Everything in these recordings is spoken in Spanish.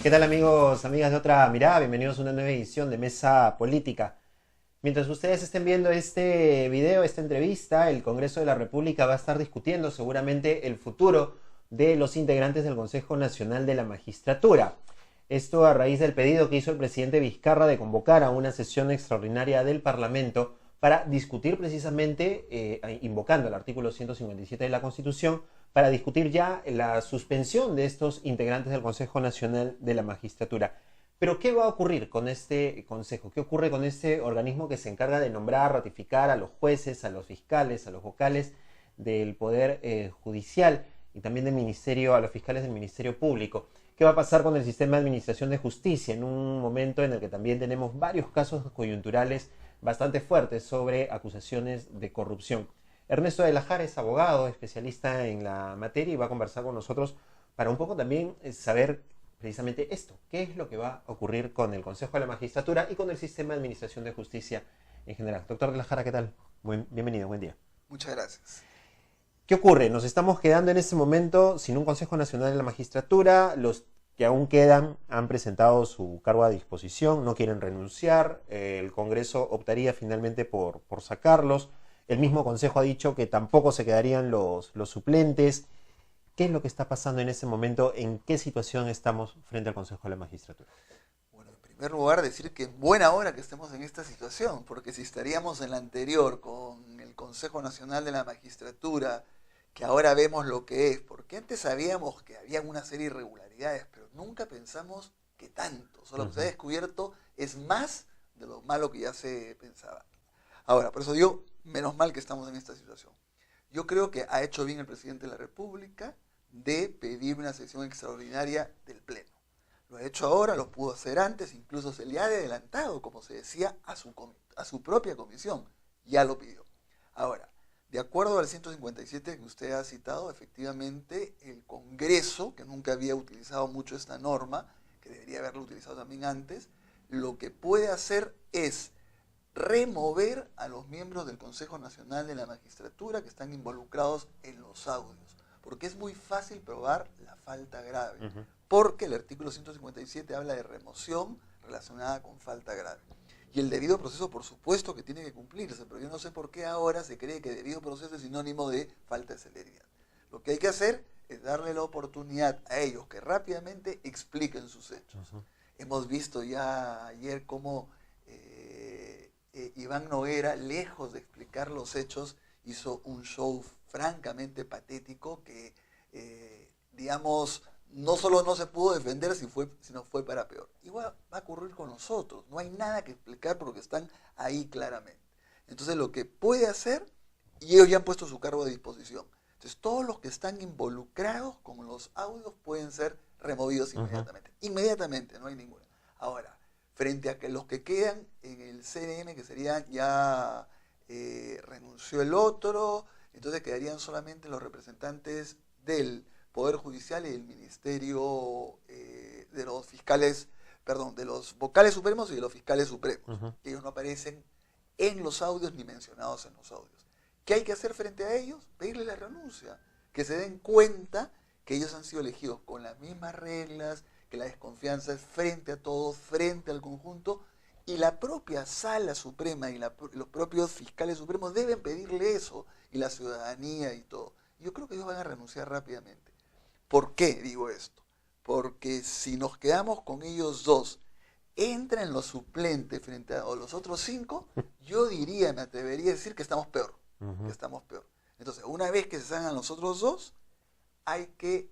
¿Qué tal amigos, amigas de Otra Mirada? Bienvenidos a una nueva edición de Mesa Política. Mientras ustedes estén viendo este video, esta entrevista, el Congreso de la República va a estar discutiendo seguramente el futuro de los integrantes del Consejo Nacional de la Magistratura. Esto a raíz del pedido que hizo el presidente Vizcarra de convocar a una sesión extraordinaria del Parlamento para discutir precisamente, invocando el artículo 157 de la Constitución, para discutir ya la suspensión de estos integrantes del Consejo Nacional de la Magistratura. Pero ¿qué va a ocurrir con este consejo? ¿Qué ocurre con este organismo que se encarga de nombrar, ratificar a los jueces, a los fiscales, a los vocales del Poder Judicial y también del Ministerio, a los fiscales del Ministerio Público? ¿Qué va a pasar con el sistema de administración de justicia en un momento en el que también tenemos varios casos coyunturales bastante fuertes sobre acusaciones de corrupción? Ernesto de la Jara es abogado, especialista en la materia y va a conversar con nosotros para un poco también saber precisamente esto, qué es lo que va a ocurrir con el Consejo de la Magistratura y con el sistema de administración de justicia en general. Doctor de la Jara, ¿qué tal? Bienvenido, buen día. Muchas gracias. ¿Qué ocurre? Nos estamos quedando en este momento sin un Consejo Nacional de la Magistratura. Los que aún quedan han presentado su cargo a disposición, no quieren renunciar. El Congreso optaría finalmente por sacarlos. El mismo Consejo ha dicho que tampoco se quedarían los suplentes. ¿Qué es lo que está pasando en ese momento? ¿En qué situación estamos frente al Consejo de la Magistratura? Bueno, en primer lugar decir que es buena hora que estemos en esta situación, porque si estaríamos en la anterior con el Consejo Nacional de la Magistratura, que ahora vemos lo que es, porque antes sabíamos que había una serie de irregularidades, pero nunca pensamos que tanto. O sea, lo que se ha descubierto es más de lo malo que ya se pensaba. Ahora, por eso digo, menos mal que estamos en esta situación. Yo creo que ha hecho bien el presidente de la República de pedir una sesión extraordinaria del Pleno. Lo ha hecho ahora, lo pudo hacer antes, incluso se le ha adelantado, como se decía, a su propia comisión. Ya lo pidió. Ahora, de acuerdo al 157 que usted ha citado, efectivamente el Congreso, que nunca había utilizado mucho esta norma, que debería haberlo utilizado también antes, lo que puede hacer es remover a los miembros del Consejo Nacional de la Magistratura que están involucrados en los audios, porque es muy fácil probar la falta grave, porque el artículo 157 habla de remoción relacionada con falta grave. Y el debido proceso, por supuesto, que tiene que cumplirse, pero yo no sé por qué ahora se cree que debido proceso es sinónimo de falta de celeridad. Lo que hay que hacer es darle la oportunidad a ellos que rápidamente expliquen sus hechos. Hemos visto ya ayer cómo Iván Noguera, lejos de explicar los hechos, hizo un show francamente patético que, digamos, no solo no se pudo defender, sino fue para peor. Igual va a ocurrir con nosotros. No hay nada que explicar porque están ahí claramente. Entonces lo que puede hacer, y ellos ya han puesto su cargo a disposición. Entonces todos los que están involucrados con los audios pueden ser removidos inmediatamente. Inmediatamente, no hay ninguna. Ahora, frente a que los que quedan en el CNM, que serían ya renunció el otro, entonces quedarían solamente los representantes del Poder Judicial y del Ministerio de los fiscales, perdón, de los vocales supremos y de los fiscales supremos. Ellos no aparecen en los audios ni mencionados en los audios. ¿Qué hay que hacer frente a ellos? Pedirles la renuncia, que se den cuenta que ellos han sido elegidos con las mismas reglas, que la desconfianza es frente a todos, frente al conjunto, y la propia Sala Suprema y los propios fiscales supremos deben pedirle eso, y la ciudadanía y todo. Yo creo que ellos van a renunciar rápidamente. ¿Por qué digo esto? Porque si nos quedamos con ellos dos, entran los suplentes frente a los otros 5, yo diría, me atrevería a decir que estamos peor. Que estamos peor. Entonces, una vez que se salgan los otros dos, hay que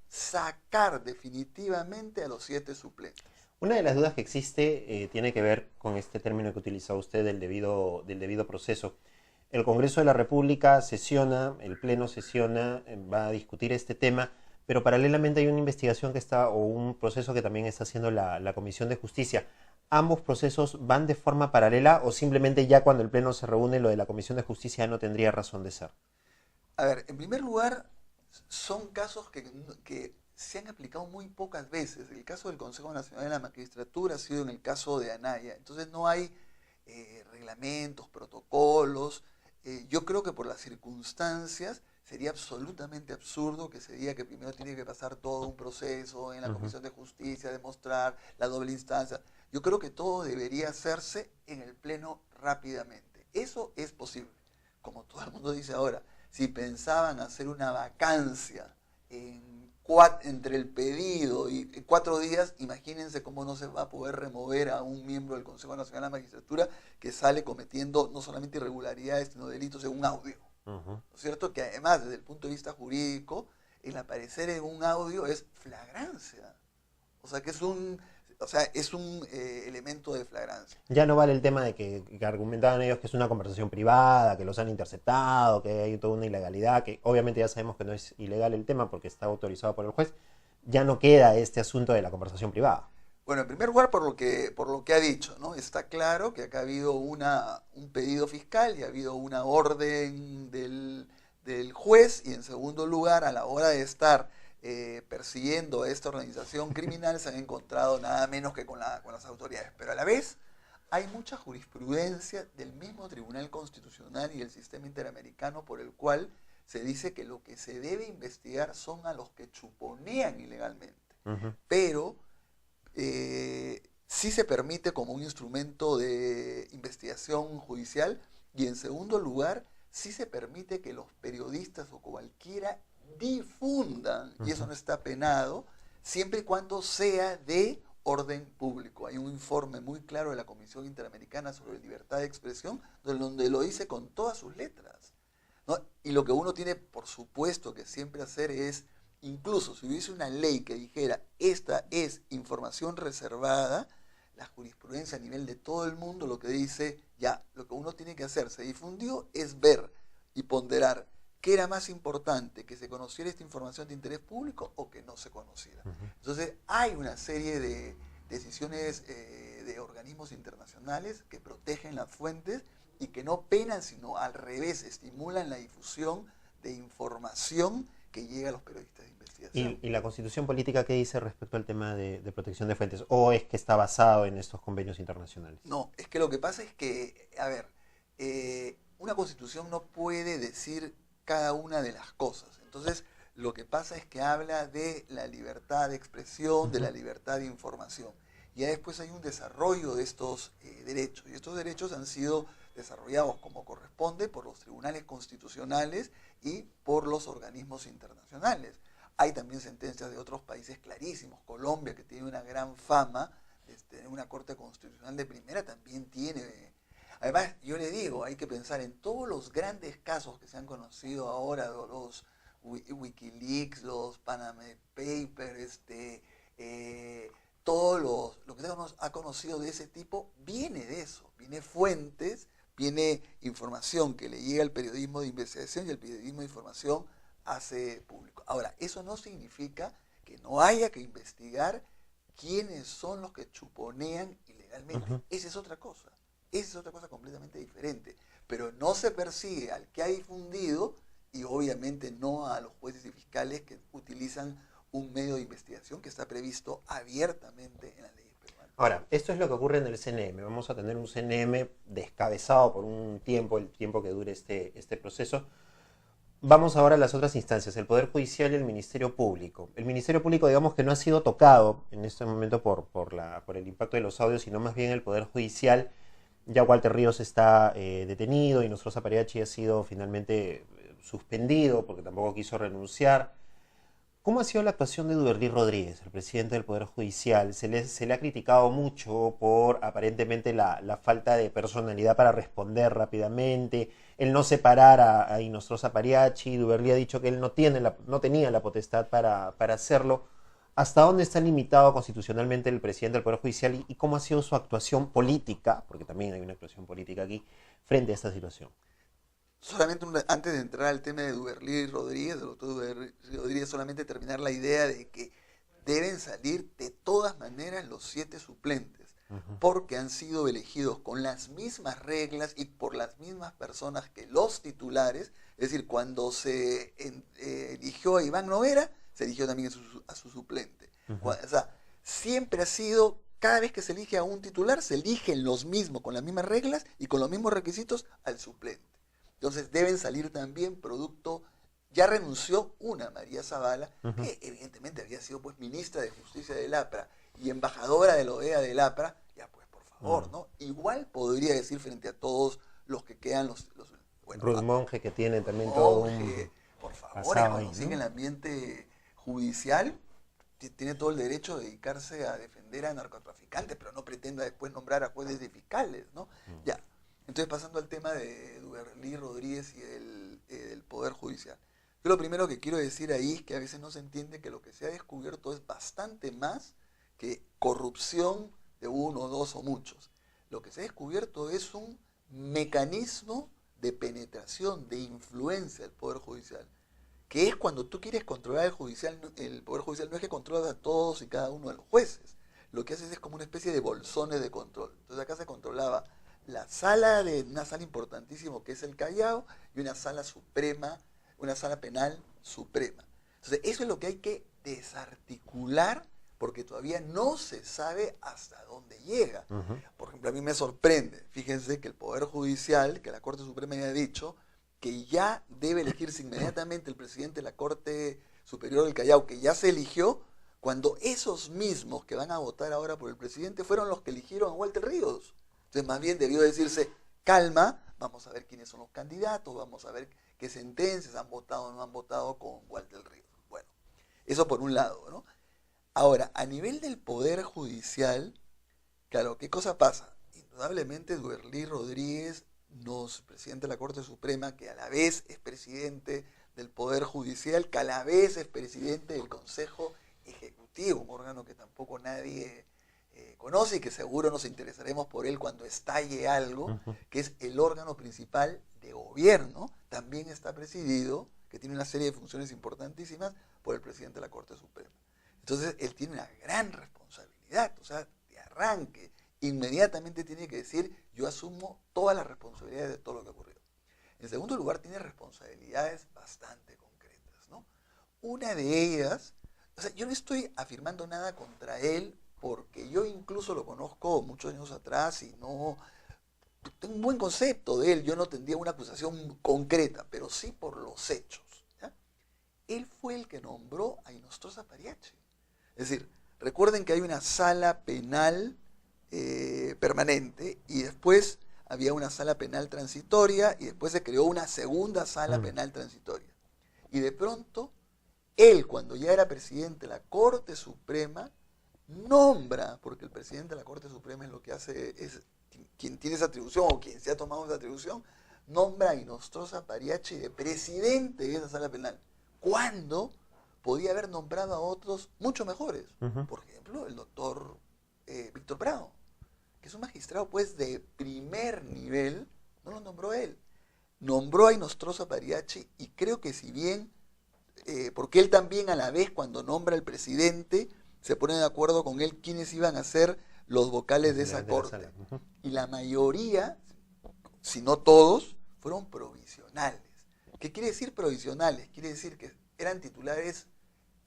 sacar definitivamente a los 7 suplentes. Una de las dudas que existe tiene que ver con este término que utilizó usted del debido proceso. El Congreso de la República sesiona, el Pleno sesiona, va a discutir este tema, pero paralelamente hay una investigación que está, o un proceso que también está haciendo la Comisión de Justicia. ¿Ambos procesos van de forma paralela o simplemente ya cuando el Pleno se reúne lo de la Comisión de Justicia no tendría razón de ser? A ver, en primer lugar, son casos que se han aplicado muy pocas veces. El caso del Consejo Nacional de la Magistratura ha sido en el caso de Anaya. Entonces no hay reglamentos, protocolos. Yo creo que por las circunstancias sería absolutamente absurdo que se diga que primero tiene que pasar todo un proceso en la Comisión de Justicia, demostrar la doble instancia. Yo creo que todo debería hacerse en el Pleno rápidamente. Eso es posible. Como todo el mundo dice ahora, si pensaban hacer una vacancia entre el pedido y 4 días, imagínense cómo no se va a poder remover a un miembro del Consejo Nacional de la Magistratura que sale cometiendo no solamente irregularidades, sino delitos en un audio. ¿No es cierto? Que además, desde el punto de vista jurídico, el aparecer en un audio es flagrancia. O sea, que es un elemento de flagrancia. Ya no vale el tema de que argumentaban ellos que es una conversación privada, que los han interceptado, que hay toda una ilegalidad, que obviamente ya sabemos que no es ilegal el tema porque está autorizado por el juez. Ya no queda este asunto de la conversación privada. Bueno, en primer lugar, por lo que ha dicho, ¿no? Está claro que acá ha habido un pedido fiscal y ha habido una orden del juez, y en segundo lugar, a la hora de estar persiguiendo a esta organización criminal, se han encontrado nada menos que con las autoridades. Pero a la vez, hay mucha jurisprudencia del mismo Tribunal Constitucional y el sistema interamericano por el cual se dice que lo que se debe investigar son a los que chuponean ilegalmente. Pero sí se permite como un instrumento de investigación judicial, y en segundo lugar, sí se permite que los periodistas o cualquiera difundan, y eso no está penado, siempre y cuando sea de orden público. Hay un informe muy claro de la Comisión Interamericana sobre Libertad de Expresión, donde lo dice con todas sus letras, ¿no? Y lo que uno tiene, por supuesto, que siempre hacer es, incluso si hubiese una ley que dijera esta es información reservada, la jurisprudencia a nivel de todo el mundo lo que dice, ya, lo que uno tiene que hacer, se difundió, es ver y ponderar qué era más importante, que se conociera esta información de interés público o que no se conociera. Entonces hay una serie de decisiones de organismos internacionales que protegen las fuentes y que no penan, sino al revés, estimulan la difusión de información que llega a los periodistas de investigación. ¿Y la Constitución política qué dice respecto al tema de protección de fuentes? ¿O es que está basado en estos convenios internacionales? No, es que lo que pasa es que, a ver, una Constitución no puede decir cada una de las cosas. Entonces, lo que pasa es que habla de la libertad de expresión, de la libertad de información. Y ya después hay un desarrollo de estos derechos. Y estos derechos han sido desarrollados como corresponde por los tribunales constitucionales y por los organismos internacionales. Hay también sentencias de otros países clarísimos. Colombia, que tiene una gran fama de tener una corte constitucional de primera, también tiene. Además, yo le digo, hay que pensar en todos los grandes casos que se han conocido ahora, los Wikileaks, los Panama Papers, todo lo que se ha conocido de ese tipo viene de eso, viene fuentes, viene información que le llega al periodismo de investigación y el periodismo de información hace público. Ahora, eso no significa que no haya que investigar quiénes son los que chuponean ilegalmente. Esa es otra cosa. Esa es otra cosa completamente diferente. Pero no se persigue al que ha difundido y obviamente no a los jueces y fiscales que utilizan un medio de investigación que está previsto abiertamente en la ley peruana. Ahora, esto es lo que ocurre en el CNM. Vamos a tener un CNM descabezado por un tiempo, el tiempo que dure este proceso. Vamos ahora a las otras instancias, el Poder Judicial y el Ministerio Público. El Ministerio Público, digamos que no ha sido tocado en este momento por el impacto de los audios, sino más bien el Poder Judicial. Ya Walter Ríos está detenido y Nostroza Pariachi ha sido finalmente suspendido porque tampoco quiso renunciar. ¿Cómo ha sido la actuación de Duberlí Rodríguez, el presidente del Poder Judicial? Se le ha criticado mucho por aparentemente la falta de personalidad para responder rápidamente, el no separar a Nostroza Pariachi. Duberlí ha dicho que él no tenía la potestad para hacerlo. ¿Hasta dónde está limitado constitucionalmente el presidente del Poder Judicial y cómo ha sido su actuación política, porque también hay una actuación política aquí, frente a esta situación? Solamente antes de entrar al tema de Duberlí Rodríguez, del doctor Duberlí Rodríguez, solamente terminar la idea de que deben salir de todas maneras los 7 suplentes, porque han sido elegidos con las mismas reglas y por las mismas personas que los titulares. Es decir, cuando se eligió a Iván Noguera, se eligió también a su suplente. O sea, siempre ha sido, cada vez que se elige a un titular, se eligen los mismos, con las mismas reglas y con los mismos requisitos, al suplente. Entonces deben salir también producto Ya renunció una, María Zavala, que evidentemente había sido pues ministra de Justicia del APRA y embajadora de la OEA del APRA. Ya pues, por favor, ¿no? Igual podría decir frente a todos los que quedan bueno, Ruth Monge, que tiene también todo Monge, un por favor, pasado ahí, conocido ¿no? en el ambiente judicial, tiene todo el derecho de dedicarse a defender a narcotraficantes, pero no pretenda después nombrar a jueces y fiscales, ¿no? Ya. Entonces, pasando al tema de Duberlí Rodríguez y del Poder Judicial. Yo lo primero que quiero decir ahí es que a veces no se entiende que lo que se ha descubierto es bastante más que corrupción de uno, dos o muchos. Lo que se ha descubierto es un mecanismo de penetración, de influencia del Poder Judicial, que es cuando tú quieres controlar el Poder Judicial, no es que controlas a todos y cada uno de los jueces, lo que haces es como una especie de bolsones de control. Entonces acá se controlaba una sala importantísima que es el Callao y una sala suprema, una sala penal suprema. Entonces eso es lo que hay que desarticular porque todavía no se sabe hasta dónde llega. Por ejemplo, a mí me sorprende, fíjense que el Poder Judicial, que la Corte Suprema ya ha dicho, que ya debe elegirse inmediatamente el presidente de la Corte Superior del Callao, que ya se eligió, cuando esos mismos que van a votar ahora por el presidente fueron los que eligieron a Walter Ríos. Entonces, más bien debió decirse, calma, vamos a ver quiénes son los candidatos, vamos a ver qué sentencias han votado o no han votado con Walter Ríos. Bueno, eso por un lado, ¿no? Ahora, a nivel del Poder Judicial, claro, ¿qué cosa pasa? Indudablemente, Duberlí Rodríguez, presidente de la Corte Suprema, que a la vez es presidente del Poder Judicial, que a la vez es presidente del Consejo Ejecutivo, un órgano que tampoco nadie conoce y que seguro nos interesaremos por él cuando estalle algo, que es el órgano principal de gobierno, también está presidido, que tiene una serie de funciones importantísimas, por el presidente de la Corte Suprema. Entonces, él tiene una gran responsabilidad, o sea, de arranque, inmediatamente tiene que decir, yo asumo todas las responsabilidades de todo lo que ocurrió. En segundo lugar, tiene responsabilidades bastante concretas, ¿no? Una de ellas, o sea, yo no estoy afirmando nada contra él, porque yo incluso lo conozco muchos años atrás y no tengo un buen concepto de él, yo no tendría una acusación concreta, pero sí por los hechos, ¿ya? Él fue el que nombró a Inostroza Pariachi. Es decir, recuerden que hay una sala penal permanente y después había una sala penal transitoria y después se creó una segunda sala penal transitoria. Y de pronto, él cuando ya era presidente de la Corte Suprema, nombra, porque el presidente de la Corte Suprema es lo que hace, es quien tiene esa atribución o quien se ha tomado esa atribución, nombra a Inostroza Pariachi de presidente de esa sala penal. ¿Cuándo? Podía haber nombrado a otros mucho mejores. Por ejemplo, el doctor Víctor Prado, que es un magistrado pues de primer nivel, no lo nombró él. Nombró a Inostroza Pariachi y creo que si bien, porque él también a la vez cuando nombra al presidente, se pone de acuerdo con él quiénes iban a ser los vocales de esa corte. Y la mayoría, si no todos, fueron provisionales. ¿Qué quiere decir provisionales? Quiere decir que eran titulares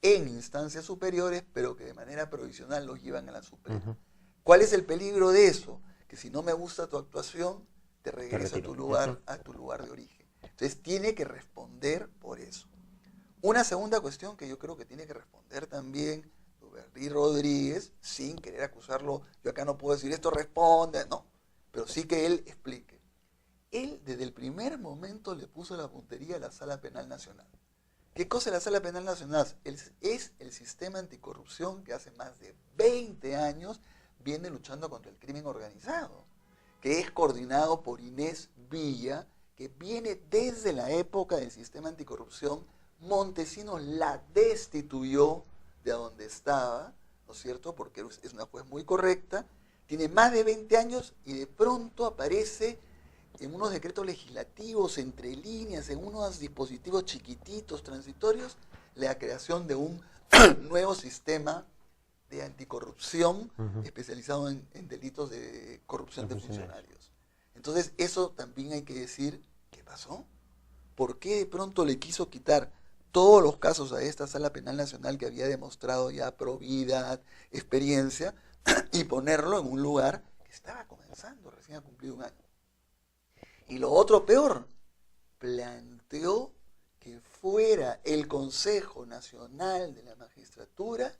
en instancias superiores, pero que de manera provisional los llevan a la Suprema. ¿Cuál es el peligro de eso? Que si no me gusta tu actuación, te regreso a tu lugar de origen. Entonces tiene que responder por eso. Una segunda cuestión que yo creo que tiene que responder también Duberlí Rodríguez, sin querer acusarlo, yo acá no puedo decir esto responde, no, pero sí que él explique. Él desde el primer momento le puso la puntería a la Sala Penal Nacional. ¿Qué cosa es la Sala Penal Nacional? Es el sistema anticorrupción que hace más de 20 años viene luchando contra el crimen organizado, que es coordinado por Inés Villa, que viene desde la época del sistema anticorrupción. Montesinos la destituyó de donde estaba, ¿no es cierto? Porque es una juez muy correcta, tiene más de 20 años y de pronto aparece en unos decretos legislativos, entre líneas, en unos dispositivos chiquititos, transitorios, la creación de un nuevo sistema de anticorrupción especializado en delitos de corrupción de funcionarios. Entonces, eso también hay que decir, ¿qué pasó? ¿Por qué de pronto le quiso quitar todos los casos a esta Sala Penal Nacional que había demostrado ya probidad, experiencia, y ponerlo en un lugar que estaba comenzando, recién ha cumplido un año? Y lo otro peor, planteó que fuera el Consejo Nacional de la Magistratura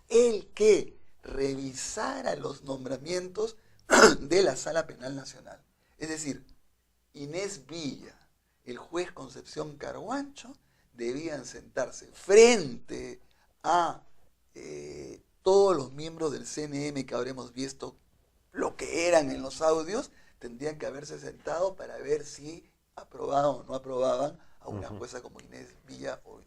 el que revisara los nombramientos de la Sala Penal Nacional. Es decir, Inés Villa, el juez Concepción Carhuancho, debían sentarse frente a todos los miembros del CNM que habremos visto lo que eran en los audios, tendrían que haberse sentado para ver si aprobaban o no aprobaban a una jueza como Inés Villa o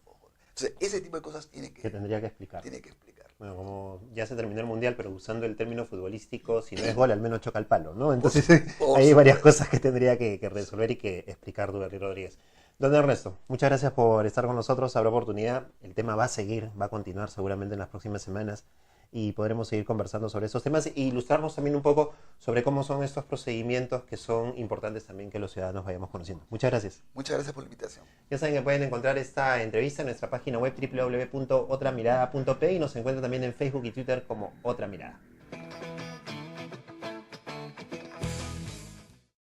sea, ese tipo de cosas que tendría que explicar. Tiene que explicar. Bueno, como ya se terminó el Mundial, pero usando el término futbolístico, si no es gol, al menos choca el palo, ¿no? Entonces hay varias cosas que tendría que resolver y que explicar Duberry Rodríguez. Don Ernesto, muchas gracias por estar con nosotros. Habrá oportunidad. El tema va a seguir, va a continuar seguramente en las próximas semanas y podremos seguir conversando sobre esos temas e ilustrarnos también un poco sobre cómo son estos procedimientos que son importantes también que los ciudadanos vayamos conociendo. Muchas gracias. Muchas gracias por la invitación. Ya saben que pueden encontrar esta entrevista en nuestra página web www.otramirada.p y nos encuentran también en Facebook y Twitter como Otra Mirada.